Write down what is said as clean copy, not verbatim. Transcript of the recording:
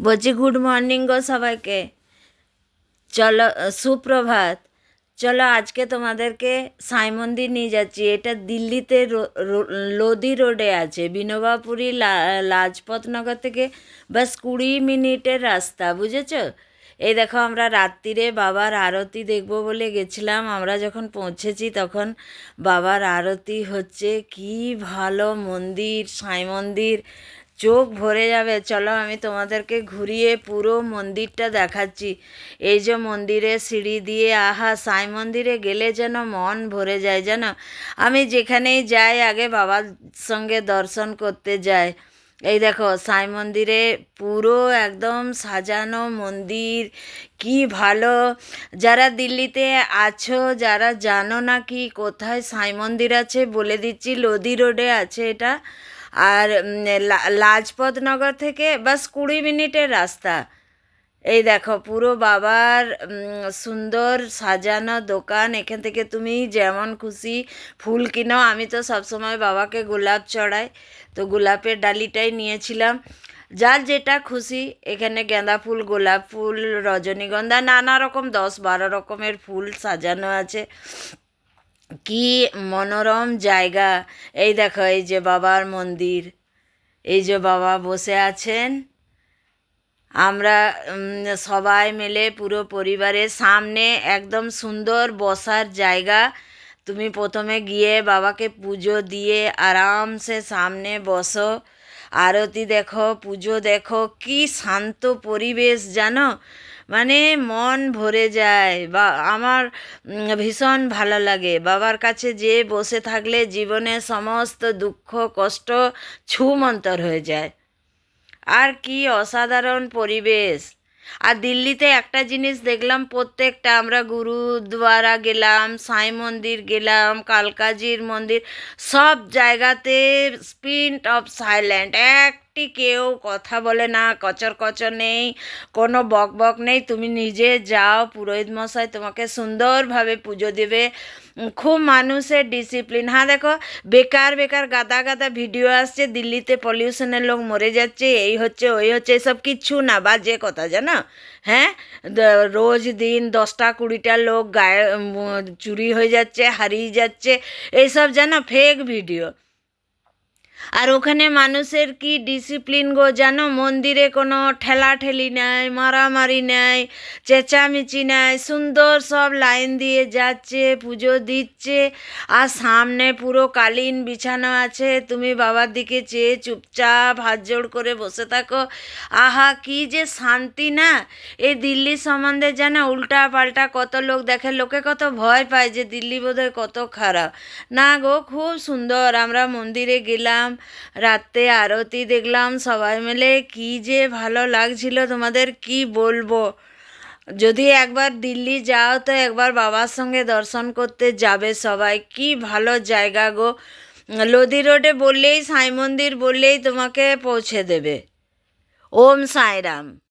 বলছি good morning গো সবাইকে। চলো, সুপ্রভাত। চলো আজকে তোমাদেরকে সাই মন্দির নিয়ে যাচ্ছি। এটা দিল্লিতে লোদি রোডে আছে, বিনোবাপুরি লাজপত নগর থেকে বাস 20 মিনিটের রাস্তা, বুঝেছো? এই দেখো, আমরা রাত্রিরে বাবার আরতি দেখবো বলে গেছিলাম। আমরা যখন পৌঁছেছি তখন বাবার আরতি হচ্ছে। কি ভালো মন্দির, সাই মন্দির, চোখ ভরে যাবে। চলো আমি তোমাদেরকে ঘুরিয়ে পুরো মন্দিরটা দেখাচ্ছি। এই যে মন্দিরের সিঁড়ি দিয়ে, আহা, সাই মন্দিরে গেলে যেন মন ভরে যায়। যেন আমি যেখানেই যাই আগে বাবার সঙ্গে দর্শন করতে যাই। এই দেখো সাই মন্দিরে পুরো একদম সাজানো মন্দির, কি ভালো। যারা দিল্লিতে আছো, যারা জানো না কি কোথায় সাই মন্দির আছে, বলে দিচ্ছি, লোদি রোডে আছে এটা। আর লাজপত নগর থেকে বাস 20 মিনিটের রাস্তা। এই দেখো পুরো বাবার সুন্দর সাজানো দোকান। এখান থেকে তুমি যেমন খুশি ফুল কিনো। আমি তো সবসময় বাবাকে গোলাপ চড়াই, তো গোলাপের ডালিটাই নিয়েছিলাম। যার যেটা খুশি, এখানে গাঁদা ফুল, গোলাপ ফুল, রজনীগন্ধা, নানা রকম 10-12 রকমের ফুল সাজানো আছে। কি মনোরম জায়গা। এই দেখো, এই যে বাবার মন্দির, এই যে বাবা বসে আছেন। আমরা সবাই মিলে পুরো পরিবারের সামনে একদম সুন্দর বসার জায়গা। তুমি প্রথমে গিয়ে বাবাকে পুজো দিয়ে আরামসে সামনে বসো, আরতি দেখো, পুজো দেখো। কি শান্ত পরিবেশ জানো, মানে মন ভরে যায়। বা আমার ভীষণ ভালো লাগে। বাবার কাছে যে বসে থাকলে জীবনের সমস্ত দুঃখ কষ্ট ছুমন্তর হয়ে যায়। আর কি অসাধারণ পরিবেশ। আর দিল্লিতে একটা জিনিস দেখলাম, প্রত্যেকটা, আমরা গুরুদ্বারা গেলাম, সাই মন্দির গেলাম, কালকাজির মন্দির, সব জায়গাতে স্পিড অফ সাইলেন্ট। একটি কেউ কথা বলে না, কচর কচর নেই, কোনো বক বক নেই। তুমি নিজে যাও, পুরোহিত মশাই তোমাকে সুন্দরভাবে পুজো দেবে। খুব মানুষের ডিসিপ্লিন। হ্যাঁ দেখো, বেকার বেকার গাদা গাদা ভিডিও আসছে, দিল্লিতে পলিউশনের লোক মরে যাচ্ছে, এই হচ্ছে ওই হচ্ছে, এসব কিচ্ছু না, বাজে কথা জানো। হ্যাঁ, রোজ দিন 10টা 20টা লোক গায়ে চুরি হয়ে যাচ্ছে, হারিয়ে যাচ্ছে, এইসব জানো ফেক ভিডিও। আর ওখানে মানুষের কি ডিসিপ্লিন গো জানো, মন্দিরে কোনো ঠেলাঠেলি নাই, মারামারি নাই, চেঁচামেচি নাই, সুন্দর সব লাইন দিয়ে যাচ্ছে, পুজো দিচ্ছে। আর সামনে পুরো কালীন বিছানো আছে, তুমি বাবার দিকে চেয়ে চুপচাপ হাত জোড় করে বসে থাকো। আহা, কি যে শান্তি না। এই দিল্লি সম্বন্ধে জানো উল্টা পাল্টা কত লোক দেখে, লোকে কত ভয় পায় যে দিল্লি বোধহয় কত খারাপ। না গো, খুব সুন্দর। আমরা মন্দিরে গেলাম, রাতে আরতি দেখলাম সবাই মিলে, কি যে ভালো লাগছিল, তোমাদের কি বলবো। যদি একবার দিল্লি যাও তো একবার বাবার সঙ্গে দর্শন করতে যাবে সবাই। কি ভালো জায়গা গো। লোদি রোডে বললেই, সাই মন্দির বললেই তোমাকে পৌঁছে দেবে। ওম সাইরাম।